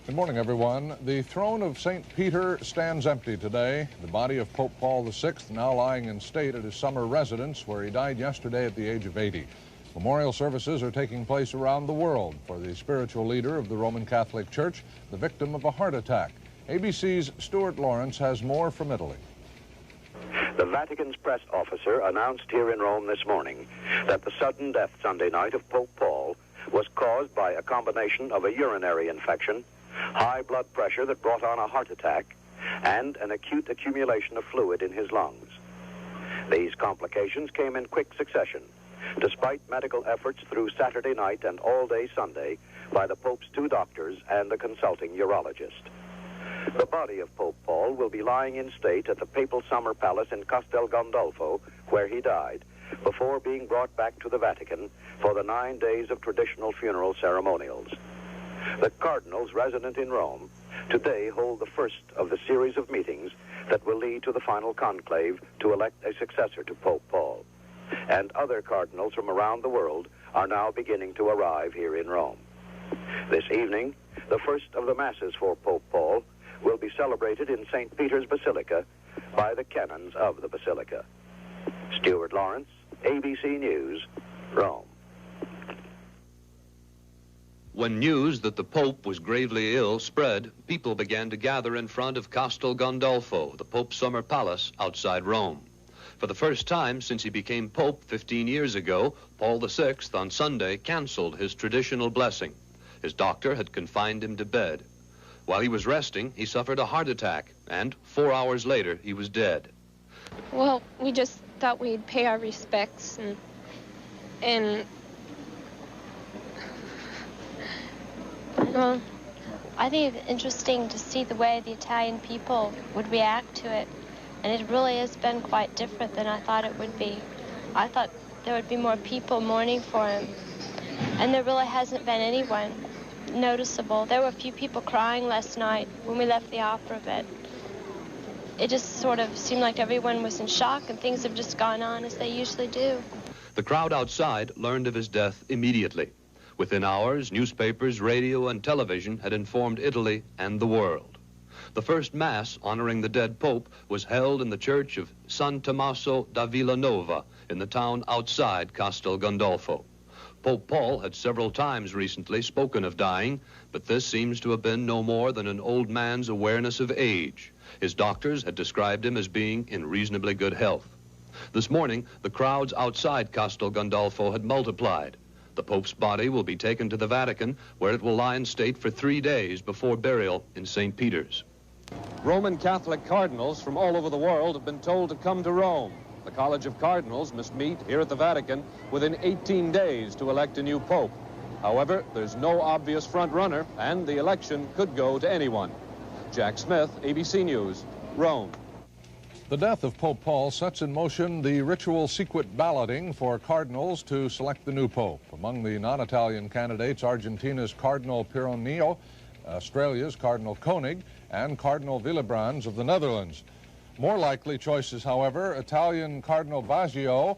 Good morning, everyone. The throne of St. Peter stands empty today. The body of Pope Paul VI now lying in state at his summer residence, where he died yesterday at the age of 80. Memorial services are taking place around the world for the spiritual leader of the Roman Catholic Church, the victim of a heart attack. ABC's Stuart Lawrence has more from Italy. The Vatican's press officer announced here in Rome this morning that the sudden death Sunday night of Pope Paul was caused by a combination of a urinary infection, high blood pressure that brought on a heart attack, and an acute accumulation of fluid in his lungs. These complications came in quick succession, despite medical efforts through Saturday night and all day Sunday by the Pope's two doctors and the consulting urologist. The body of Pope Paul will be lying in state at the Papal Summer Palace in Castel Gandolfo, where he died, before being brought back to the Vatican for the 9 days of traditional funeral ceremonials. The cardinals resident in Rome today hold the first of the series of meetings that will lead to the final conclave to elect a successor to Pope Paul. And other cardinals from around the world are now beginning to arrive here in Rome. This evening, the first of the masses for Pope Paul will be celebrated in St. Peter's Basilica by the canons of the Basilica. Stuart Lawrence, ABC News, Rome. When news that the Pope was gravely ill spread, people began to gather in front of Castel Gandolfo, the Pope's summer palace outside Rome. For the first time since he became Pope 15 years ago, Paul VI on Sunday canceled his traditional blessing. His doctor had confined him to bed. While he was resting, he suffered a heart attack, and 4 hours later, he was dead. Well, we just thought we'd pay our respects and well, I think it's interesting to see the way the Italian people would react to it, and it really has been quite different than I thought it would be. I thought there would be more people mourning for him, and there really hasn't been anyone noticeable. There were a few people crying last night when we left the opera, but it just sort of seemed like everyone was in shock and things have just gone on as they usually do. The crowd outside learned of his death immediately. Within hours, newspapers, radio, and television had informed Italy and the world. The first Mass honoring the dead Pope was held in the church of San Tommaso da Villanova in the town outside Castel Gandolfo. Pope Paul had several times recently spoken of dying, but this seems to have been no more than an old man's awareness of age. His doctors had described him as being in reasonably good health. This morning, the crowds outside Castel Gandolfo had multiplied. The Pope's body will be taken to the Vatican, where it will lie in state for 3 days before burial in St. Peter's. Roman Catholic cardinals from all over the world have been told to come to Rome. The College of Cardinals must meet here at the Vatican within 18 days to elect a new pope. However, there's no obvious front runner, and the election could go to anyone. Jack Smith, ABC News, Rome. The death of Pope Paul sets in motion the ritual secret balloting for cardinals to select the new pope. Among the non-Italian candidates, Argentina's Cardinal Pironio, Australia's Cardinal Koenig, and Cardinal Willebrands of the Netherlands. More likely choices, however, Italian Cardinal Baggio,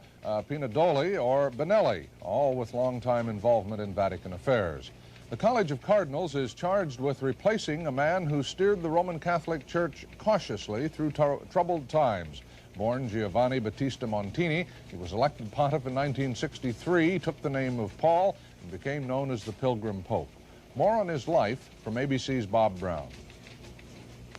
Pinadoli, or Benelli, all with long-time involvement in Vatican affairs. The College of Cardinals is charged with replacing a man who steered the Roman Catholic Church cautiously through troubled times. Born Giovanni Battista Montini, he was elected pontiff in 1963, took the name of Paul, and became known as the Pilgrim Pope. More on his life from ABC's Bob Brown.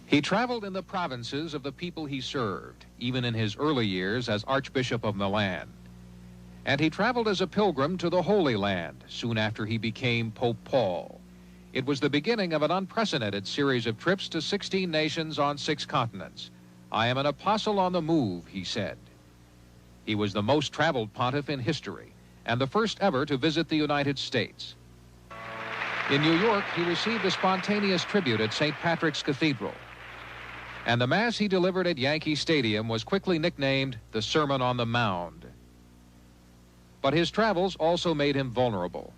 He traveled in the provinces of the people he served, even in his early years as Archbishop of Milan. And he traveled as a pilgrim to the Holy Land soon after he became Pope Paul. It was the beginning of an unprecedented series of trips to 16 nations on 6 continents. I am an apostle on the move, he said. He was the most traveled pontiff in history and the first ever to visit the United States. In New York, he received a spontaneous tribute at St. Patrick's Cathedral. And the Mass he delivered at Yankee Stadium was quickly nicknamed the Sermon on the Mound. But his travels also made him vulnerable.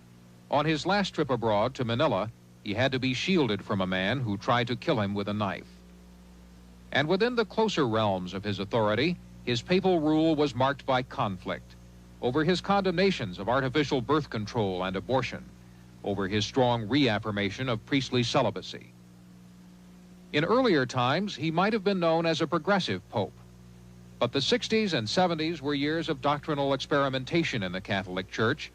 On his last trip abroad to Manila, he had to be shielded from a man who tried to kill him with a knife. And within the closer realms of his authority, his papal rule was marked by conflict over his condemnations of artificial birth control and abortion, over his strong reaffirmation of priestly celibacy. In earlier times, he might have been known as a progressive pope. But the 60s and 70s were years of doctrinal experimentation in the Catholic Church,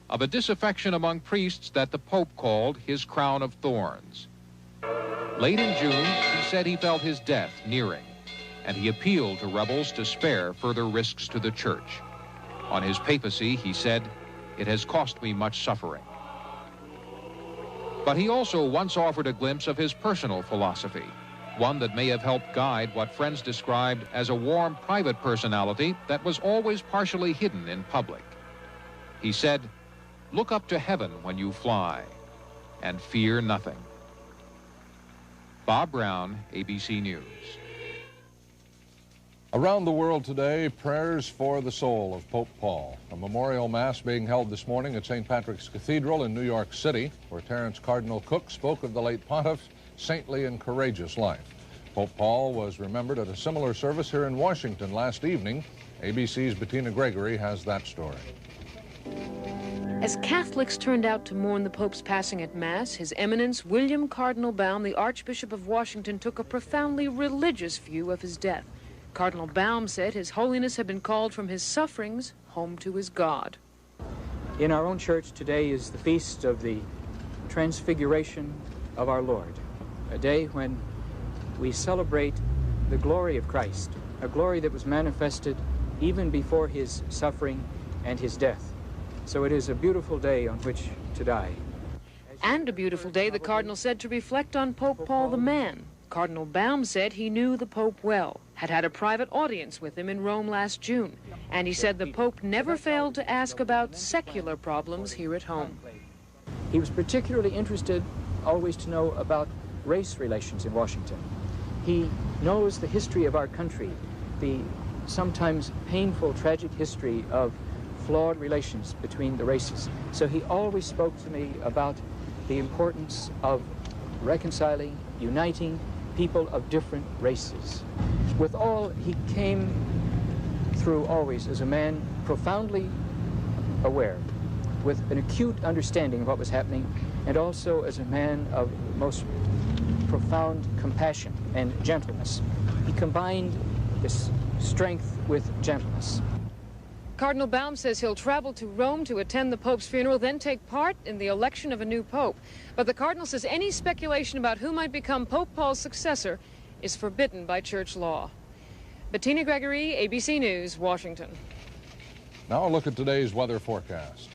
of a disaffection among priests that the Pope called his crown of thorns. Late in June, he said he felt his death nearing, and he appealed to rebels to spare further risks to the Church. On his papacy, he said, "It has cost me much suffering." But he also once offered a glimpse of his personal philosophy, one that may have helped guide what friends described as a warm private personality that was always partially hidden in public. He said, "Look up to heaven when you fly, and fear nothing." Bob Brown, ABC News. Around the world today, prayers for the soul of Pope Paul. A memorial mass being held this morning at St. Patrick's Cathedral in New York City, where Terence Cardinal Cook spoke of the late pontiff's saintly and courageous life. Pope Paul was remembered at a similar service here in Washington last evening. ABC's Bettina Gregory has that story. As Catholics turned out to mourn the Pope's passing at Mass, His Eminence William Cardinal Baum, the Archbishop of Washington, took a profoundly religious view of his death. Cardinal Baum said His Holiness had been called from his sufferings home to his God. In our own church today is the feast of the Transfiguration of our Lord, a day when we celebrate the glory of Christ, a glory that was manifested even before his suffering and his death. So it is a beautiful day on which to die. And a beautiful day, the Cardinal said, to reflect on Pope Paul the man. Cardinal Baum said he knew the Pope well, had a private audience with him in Rome last June, and he said the Pope never failed to ask about secular problems here at home. He was particularly interested always to know about race relations in Washington. He knows the history of our country, the sometimes painful, tragic history of flawed relations between the races. So he always spoke to me about the importance of reconciling, uniting people of different races. With all, he came through always as a man profoundly aware, with an acute understanding of what was happening, and also as a man of most profound compassion and gentleness. He combined this strength with gentleness. Cardinal Baum says he'll travel to Rome to attend the Pope's funeral, then take part in the election of a new Pope. But the Cardinal says any speculation about who might become Pope Paul's successor is forbidden by church law. Bettina Gregory, ABC News, Washington. Now a look at today's weather forecast.